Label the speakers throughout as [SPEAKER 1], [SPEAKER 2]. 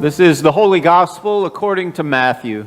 [SPEAKER 1] This is the Holy Gospel according to Matthew.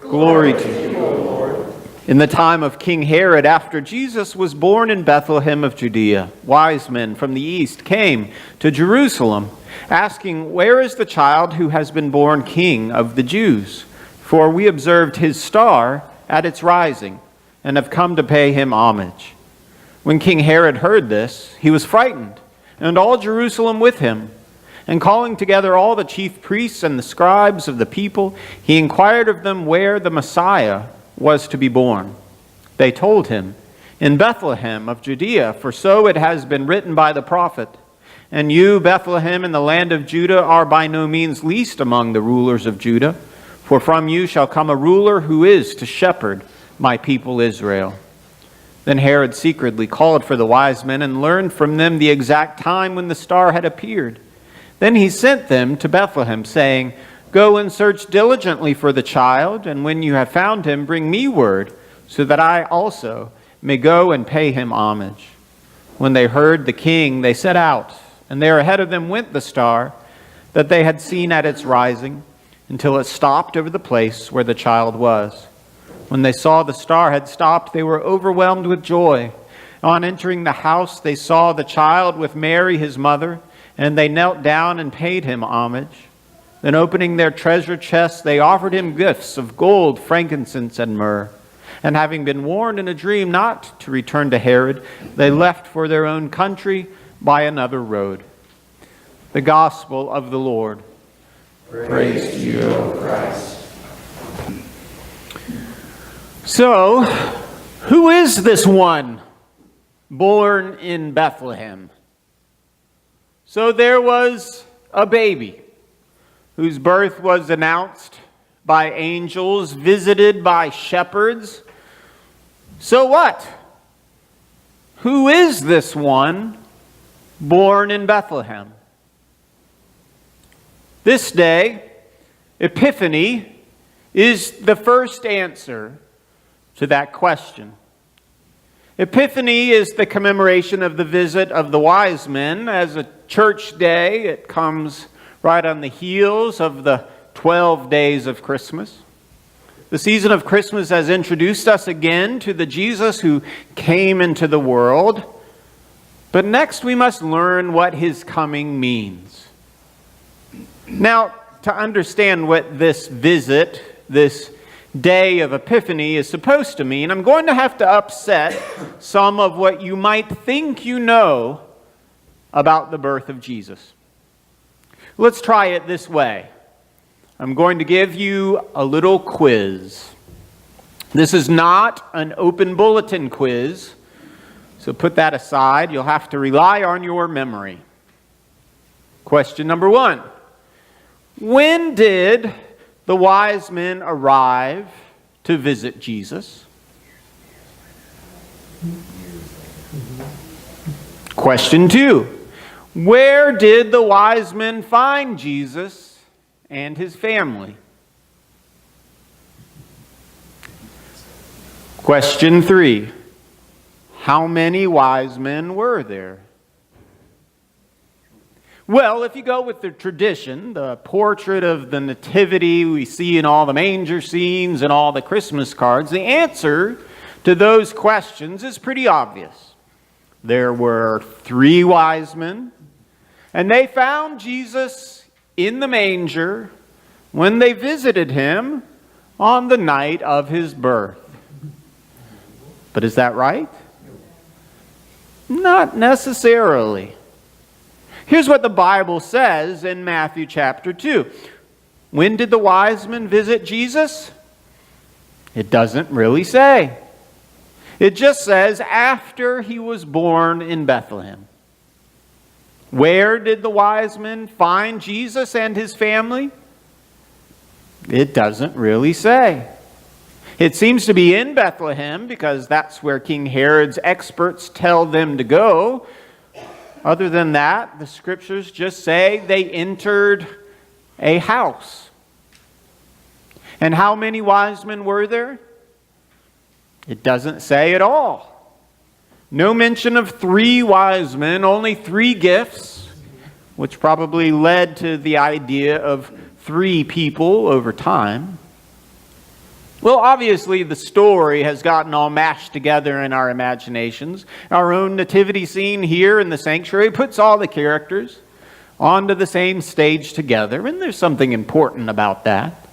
[SPEAKER 1] Glory to you, O Lord. In the time of King Herod, after Jesus was born in Bethlehem of Judea, wise men from the east came to Jerusalem, asking, "Where is the child who has been born King of the Jews? For we observed his star at its rising, and have come to pay him homage." When King Herod heard this, he was frightened, and all Jerusalem with him. And calling together all the chief priests and the scribes of the people, he inquired of them where the Messiah was to be born. They told him, "In Bethlehem of Judea, for so it has been written by the prophet. And you, Bethlehem, in the land of Judah, are by no means least among the rulers of Judah, for from you shall come a ruler who is to shepherd my people Israel." Then Herod secretly called for the wise men and learned from them the exact time when the star had appeared. Then he sent them to Bethlehem, saying, "Go and search diligently for the child, and when you have found him, bring me word, so that I also may go and pay him homage." When they heard the king, they set out, and there ahead of them went the star that they had seen at its rising, until it stopped over the place where the child was. When they saw the star had stopped, they were overwhelmed with joy. On entering the house, they saw the child with Mary, his mother, and they knelt down and paid him homage. Then opening their treasure chests, they offered him gifts of gold, frankincense, and myrrh. And having been warned in a dream not to return to Herod, they left for their own country by another road. The Gospel of the Lord.
[SPEAKER 2] Praise to you, O Christ.
[SPEAKER 1] So, who is this one born in Bethlehem? So there was a baby whose birth was announced by angels, visited by shepherds. So what? Who is this one born in Bethlehem? This day, Epiphany is the first answer to that question. Epiphany is the commemoration of the visit of the wise men. As a church day, it comes right on the heels of the 12 days of Christmas. The season of Christmas has introduced us again to the Jesus who came into the world. But next we must learn what his coming means. Now, to understand what this visit, this day of Epiphany is supposed to mean, I'm going to have to upset some of what you might think you know about the birth of Jesus. Let's try it this way. I'm going to give you a little quiz. This is not an open bulletin quiz, so put that aside. You'll have to rely on your memory. Question number 1. When did the wise men arrive to visit Jesus? Question 2. Where did the wise men find Jesus and his family? Question 3. How many wise men were there? Well, if you go with the tradition, the portrait of the nativity we see in all the manger scenes and all the Christmas cards, the answer to those questions is pretty obvious. There were 3 wise men, and they found Jesus in the manger when they visited him on the night of his birth. But is that right? Not necessarily. Here's what the Bible says in Matthew chapter 2. When did the wise men visit Jesus? It doesn't really say. It just says after he was born in Bethlehem. Where did the wise men find Jesus and his family? It doesn't really say. It seems to be in Bethlehem because that's where King Herod's experts tell them to go. Other than that, the scriptures just say they entered a house. And how many wise men were there? It doesn't say at all. No mention of 3 wise men, only 3 gifts, which probably led to the idea of 3 people over time. Well, obviously, the story has gotten all mashed together in our imaginations. Our own nativity scene here in the sanctuary puts all the characters onto the same stage together, and there's something important about that.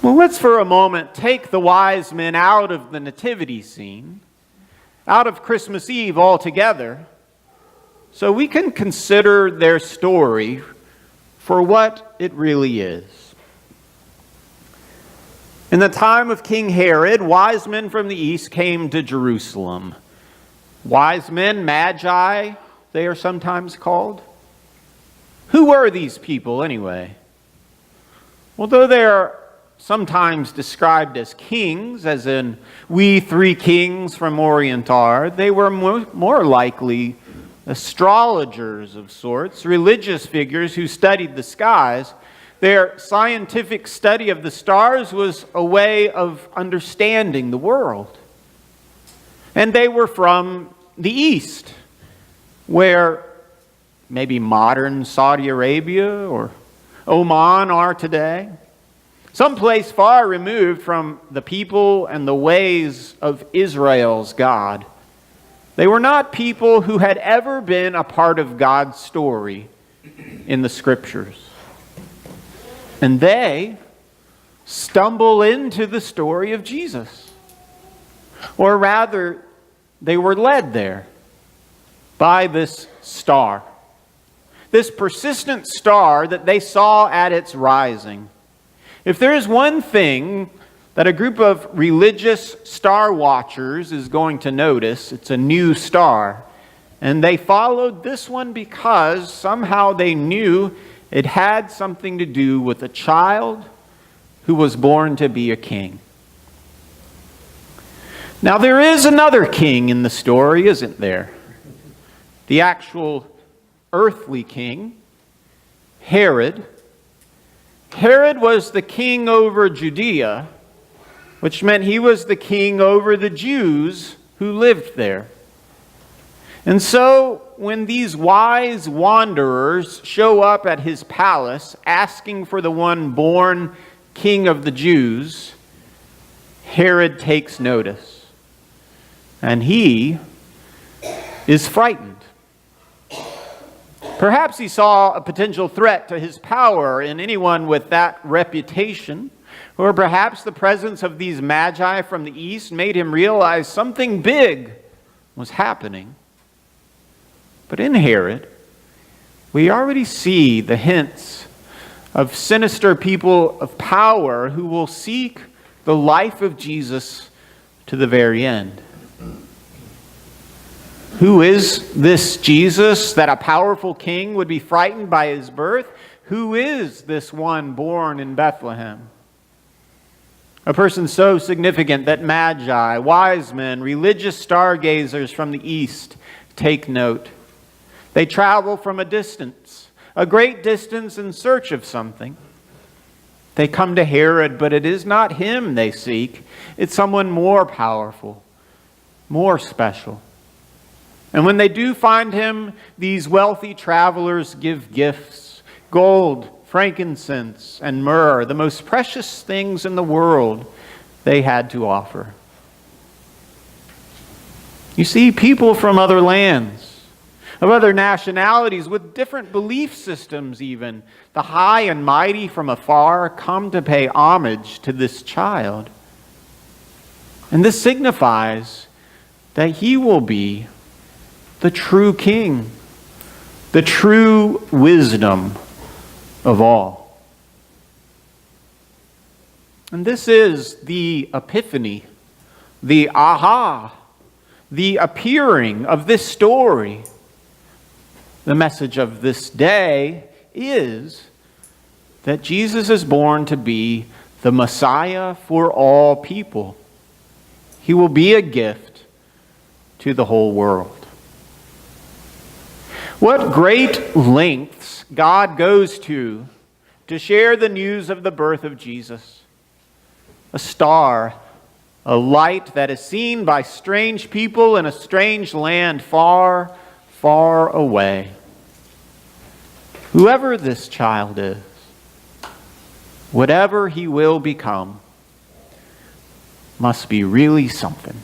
[SPEAKER 1] Well, let's for a moment take the wise men out of the nativity scene, out of Christmas Eve altogether, so we can consider their story for what it really is. In the time of King Herod, wise men from the east came to Jerusalem. Wise men, magi, they are sometimes called. Who were these people anyway? Well, though they are sometimes described as kings, as in we 3 kings from Orient are, they were more likely astrologers of sorts, religious figures who studied the skies. Their scientific study of the stars was a way of understanding the world. And they were from the east, where maybe modern Saudi Arabia or Oman are today. Someplace far removed from the people and the ways of Israel's God. They were not people who had ever been a part of God's story in the Scriptures. And they stumble into the story of Jesus. Or rather, they were led there by this star. This persistent star that they saw at its rising. If there is one thing that a group of religious star watchers is going to notice, it's a new star. And they followed this one because somehow they knew it had something to do with a child who was born to be a king. Now, there is another king in the story, isn't there? The actual earthly king, Herod. Herod was the king over Judea, which meant he was the king over the Jews who lived there. And so, when these wise wanderers show up at his palace asking for the one born king of the Jews, Herod takes notice. And he is frightened. Perhaps he saw a potential threat to his power in anyone with that reputation, or perhaps the presence of these magi from the east made him realize something big was happening. But in Herod, we already see the hints of sinister people of power who will seek the life of Jesus to the very end. Who is this Jesus that a powerful king would be frightened by his birth? Who is this one born in Bethlehem? A person so significant that magi, wise men, religious stargazers from the east take note. They travel from a distance, a great distance in search of something. They come to Herod, but it is not him they seek. It's someone more powerful, more special. And when they do find him, these wealthy travelers give gifts, gold, frankincense, and myrrh, the most precious things in the world they had to offer. You see, people from other lands, of other nationalities, with different belief systems even, the high and mighty from afar come to pay homage to this child. And this signifies that he will be the true king, the true wisdom of all. And this is the epiphany, the aha, the appearing of this story. The message of this day is that Jesus is born to be the Messiah for all people. He will be a gift to the whole world. What great lengths God goes to share the news of the birth of Jesus. A star, a light that is seen by strange people in a strange land far, far away. Whoever this child is, Whatever he will become must be really something.